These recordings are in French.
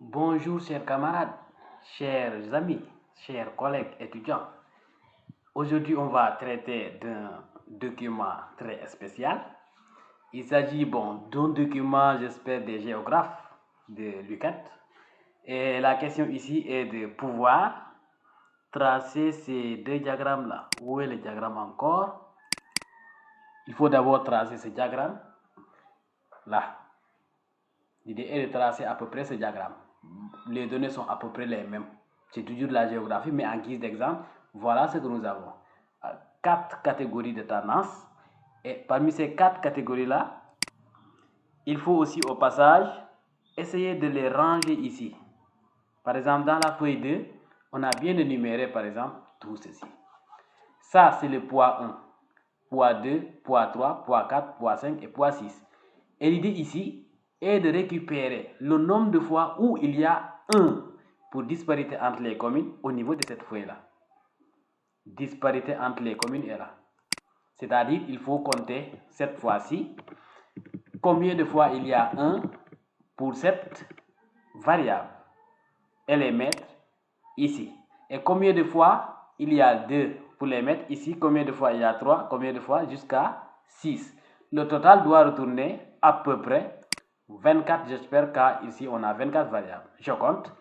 Bonjour chers camarades, chers amis, chers collègues étudiants. Aujourd'hui, on va traiter d'un document très spécial. Il s'agit d'un document, j'espère, des géographes de l'UCAT. Et la question ici est de pouvoir tracer ces deux diagrammes-là. Où est le diagramme encore? Il faut d'abord tracer ce diagramme là. L'idée est de tracer à peu près ce diagramme. Les données sont à peu près les mêmes. C'est toujours de la géographie, mais en guise d'exemple, voilà ce que nous avons. 4 catégories de tendance. Et parmi ces 4 catégories-là, il faut aussi au passage essayer de les ranger ici. Par exemple, dans la feuille 2, on a bien énuméré, par exemple, tout ceci. Ça, c'est le poids 1, poids 2, poids 3, poids 4, poids 5 et poids 6. Et l'idée ici est de récupérer le nombre de fois où il y a 1 pour disparité entre les communes au niveau de cette feuille-là. Disparité entre les communes est là. C'est-à-dire il faut compter cette fois-ci combien de fois il y a 1 pour cette variable et les mettre ici. Et combien de fois il y a 2 pour les mettre ici, combien de fois il y a 3, combien de fois jusqu'à 6. Le total doit retourner à peu près 24, j'espère, car ici on a 24 variables. Je compte.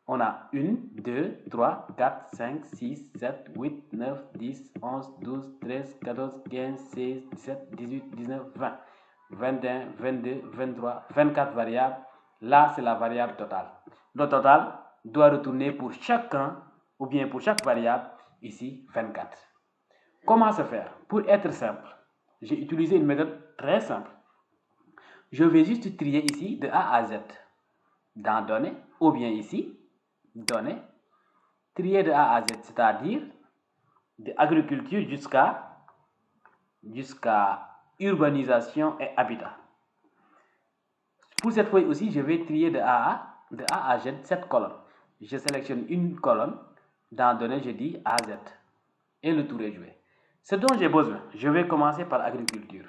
On a 1, 2, 3, 4, 5, 6, 7, 8, 9, 10, 11, 12, 13, 14, 15, 16, 17, 18, 19, 20, 21, 22, 23, 24 variables. Là, c'est la variable totale. Le total doit retourner pour chacun, ou bien pour chaque variable, ici 24. Comment se faire? Pour être simple, j'ai utilisé une méthode très simple. Je vais juste trier ici de A à Z dans données, ou bien ici, données, trier de A à Z, c'est-à-dire de agriculture jusqu'à urbanisation et habitat. Pour cette feuille aussi, je vais trier de A à Z cette colonne. Je sélectionne une colonne, dans données, je dis A à Z, et le tour est joué. Ce dont j'ai besoin, je vais commencer par agriculture.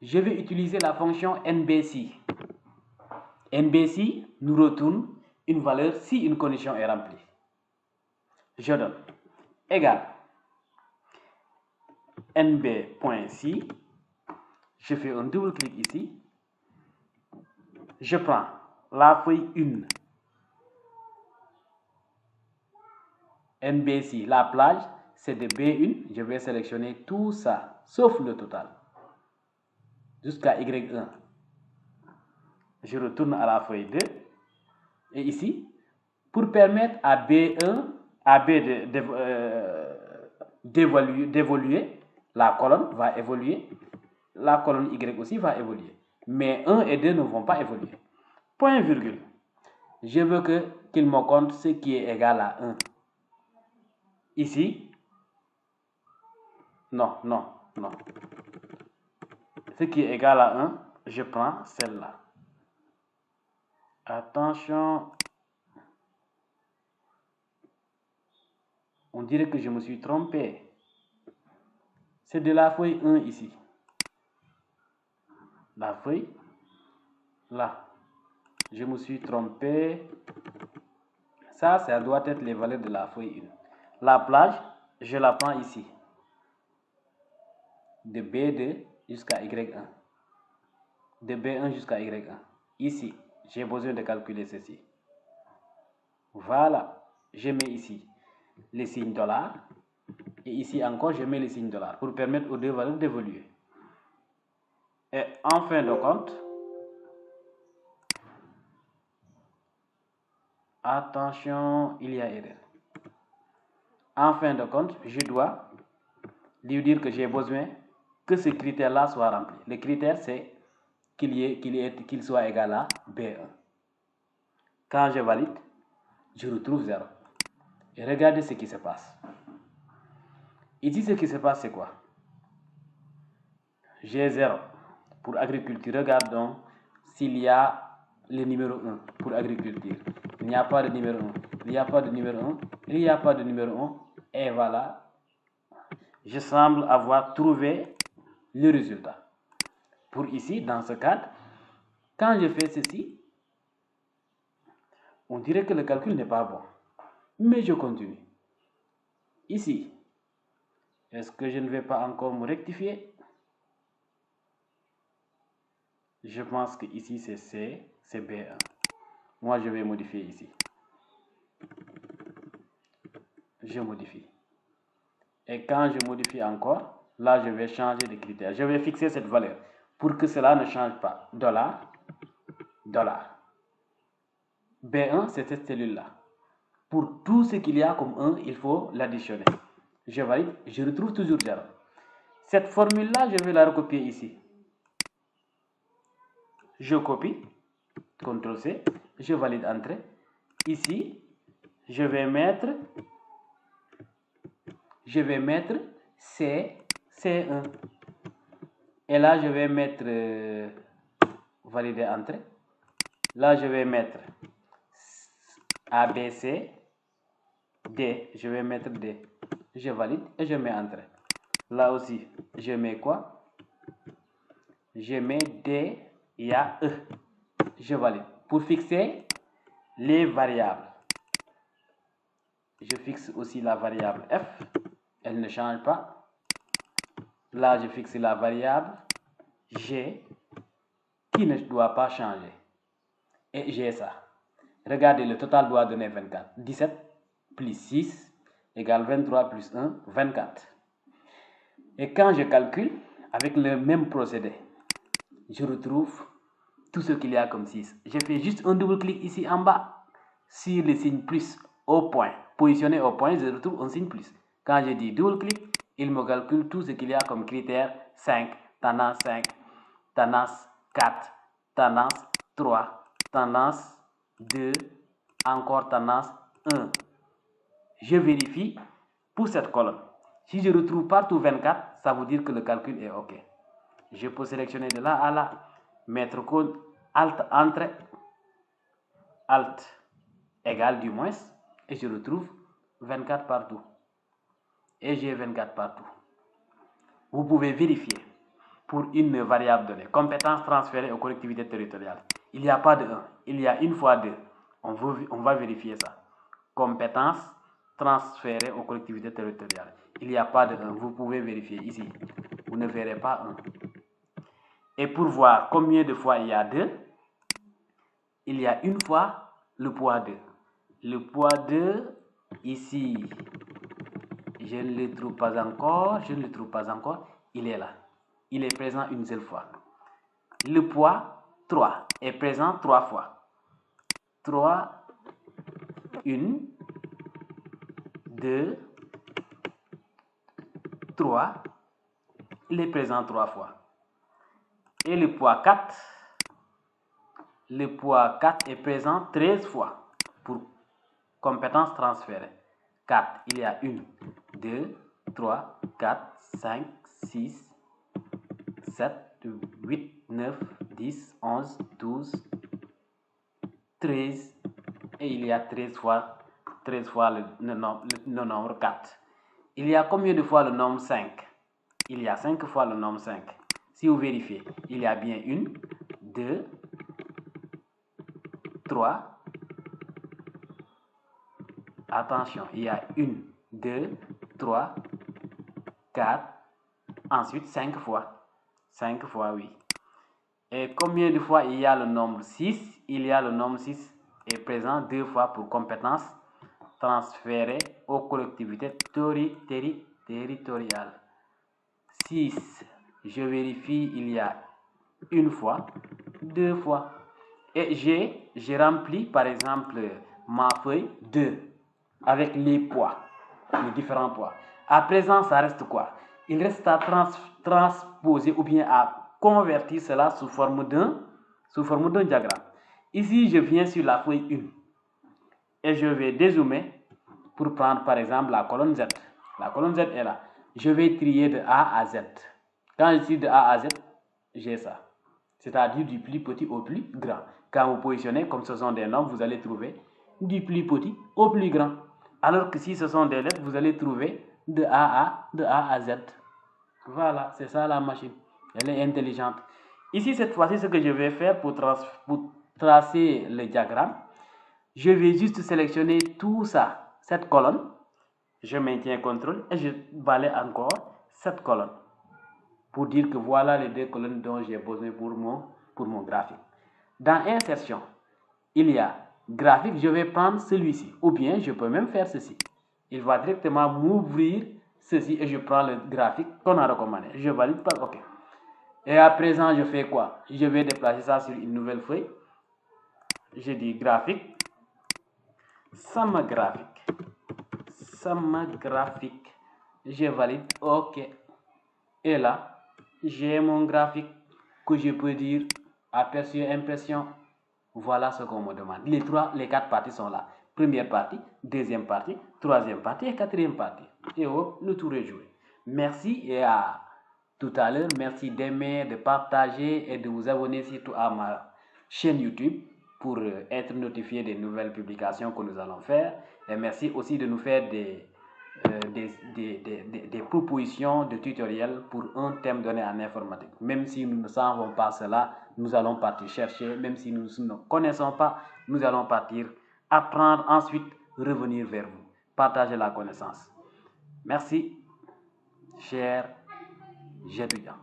Je vais utiliser la fonction NBC. NBC nous retourne une valeur si une condition est remplie. Je donne égal nb.c. Je fais un double clic ici. Je prends la feuille 1. NBC, la plage, c'est de B1. Je vais sélectionner tout ça, sauf le total, jusqu'à Y1. Je retourne à la feuille 2. Et ici, pour permettre à B1, à B d'évoluer, la colonne va évoluer, la colonne Y aussi va évoluer. Mais 1 et 2 ne vont pas évoluer. Point virgule. Je veux qu'il me compte ce qui est égal à 1. Ici, non. Ce qui est égal à 1, je prends celle-là. Attention, on dirait que je me suis trompé. C'est de la feuille 1 ici. La feuille, là. Je me suis trompé. Ça doit être les valeurs de la feuille 1. La plage, je la prends ici. De B2 jusqu'à Y1. De B1 jusqu'à Y1. Ici, j'ai besoin de calculer ceci. Voilà, je mets ici les signes $. Et ici encore, je mets les signes $ pour permettre aux deux valeurs d'évoluer. Et en fin de compte, attention, il y a erreur. En fin de compte, je dois lui dire que j'ai besoin que ce critère-là soit rempli. Le critère, c'est qu'il soit égal à B1. Quand je valide, je retrouve 0. Et regardez ce qui se passe. Ici, ce qui se passe, c'est quoi? J'ai 0 pour agriculture. Regardons s'il y a le numéro 1 pour agriculture. Il n'y a pas de numéro 1. Il n'y a pas de numéro 1. Il n'y a pas de numéro 1. Et voilà. Je semble avoir trouvé le résultat. Pour ici, dans ce cadre, quand je fais ceci, On dirait que le calcul n'est pas bon. Mais je continue. Ici, est-ce que je ne vais pas encore me rectifier? Je pense que ici c'est C, c'est B1. Moi, je vais modifier ici. Je modifie. Et quand je modifie encore, là, je vais changer de critère. Je vais fixer cette valeur pour que cela ne change pas. Dollar, dollar. B1, c'est cette cellule-là. Pour tout ce qu'il y a comme 1, il faut l'additionner. Je valide, je retrouve toujours 0. Cette formule-là, je vais la recopier ici. Je copie, CTRL C, je valide entrée. Ici, je vais mettre C, C1. Et là, je vais mettre valider entrée. Là, je vais mettre ABC, D. Je vais mettre D. Je valide et je mets entrée. Là aussi, je mets quoi? Je mets D, il y a E. Je valide. Pour fixer les variables, je fixe aussi la variable F. Elle ne change pas. Là, je fixe la variable G qui ne doit pas changer. Et j'ai ça. Regardez, le total doit donner 24. 17 plus 6 égale 23 plus 1, 24. Et quand je calcule, avec le même procédé, je retrouve tout ce qu'il y a comme 6. Je fais juste un double clic ici en bas sur le signe plus au point. Positionné au point, je retrouve un signe plus. Quand je dis double clic, il me calcule tout ce qu'il y a comme critère 5, tendance 5, tendance 4, tendance 3, tendance 2, encore tendance 1. Je vérifie pour cette colonne. Si je retrouve partout 24, ça veut dire que le calcul est OK. Je peux sélectionner de là à là, mettre code Alt, Entrée, Alt égale du moins, et je retrouve 24 partout. Et j'ai 24 partout. Vous pouvez vérifier pour une variable donnée. Compétences transférées aux collectivités territoriales. Il n'y a pas de 1, il y a une fois 2. On va vérifier ça. Compétences transférées aux collectivités territoriales. Il n'y a pas de 1. Vous pouvez vérifier ici. Vous ne verrez pas 1. Et pour voir combien de fois il y a 2, il y a une fois le poids 2. Le poids 2, ici, je ne le trouve pas encore. Il est là. Il est présent une seule fois. Le poids 3 est présent 3 fois. 3, 1, 2, 3. Il est présent 3 fois. Et le poids 4 est présent 13 fois pour compétences transférées. 4, il y a 1, 2, 3, 4, 5, 6, 7, 8, 9, 10, 11, 12, 13. Et il y a 13 fois le nombre 4. Il y a combien de fois le nombre 5? Il y a 5 fois le nombre 5. Si vous vérifiez, il y a bien 1, 2, 3. Attention, il y a 1, 2, 3, 4. Ensuite, 5 fois. 5 fois, oui. Et combien de fois il y a le nombre 6? Il y a le nombre 6 est présent 2 fois pour compétences transférées aux collectivités territoriales. 6, je vérifie, il y a une fois, 2 fois. Et j'ai rempli par exemple ma feuille 2 avec les poids, les différents poids. À présent, ça reste quoi? Il reste à transposer ou bien à convertir cela sous forme d'un diagramme. Ici, je viens sur la feuille 1 et je vais dézoomer pour prendre par exemple la colonne Z. La colonne Z est là. Je vais trier de A à Z. Quand je trie de A à Z, j'ai ça. C'est-à-dire du plus petit au plus grand. Quand vous positionnez, comme ce sont des nombres, vous allez trouver du plus petit au plus grand. Alors que si ce sont des lettres, vous allez trouver de A à Z. Voilà, c'est ça la machine. Elle est intelligente. Ici, cette fois-ci, ce que je vais faire pour tracer le diagramme, Je vais juste sélectionner tout ça, cette colonne. Je maintiens CTRL et je balaye encore cette colonne pour dire que voilà les deux colonnes dont j'ai besoin pour mon graphique. Dans insertion, il y a graphique, je vais prendre celui-ci ou bien je peux même faire ceci. Il va directement m'ouvrir ceci et je prends le graphique qu'on a recommandé. Je valide par OK. Et à présent, je fais quoi? Je vais déplacer ça sur une nouvelle feuille. Je dis graphique, sama graphique. Je valide OK. Et là, j'ai mon graphique que je peux dire aperçu, impression. Voilà ce qu'on me demande. Les quatre parties sont là. Première partie, deuxième partie, troisième partie et quatrième partie. Et hop, le tour est joué. Merci et à tout à l'heure. Merci d'aimer, de partager et de vous abonner surtout à ma chaîne YouTube pour être notifié des nouvelles publications que nous allons faire. Et merci aussi de nous faire des propositions de tutoriels pour un thème donné en informatique. Même si nous ne savons pas cela, nous allons partir chercher. Même si nous ne connaissons pas, nous allons partir apprendre, ensuite revenir vers vous. Partager la connaissance. Merci, chers étudiants.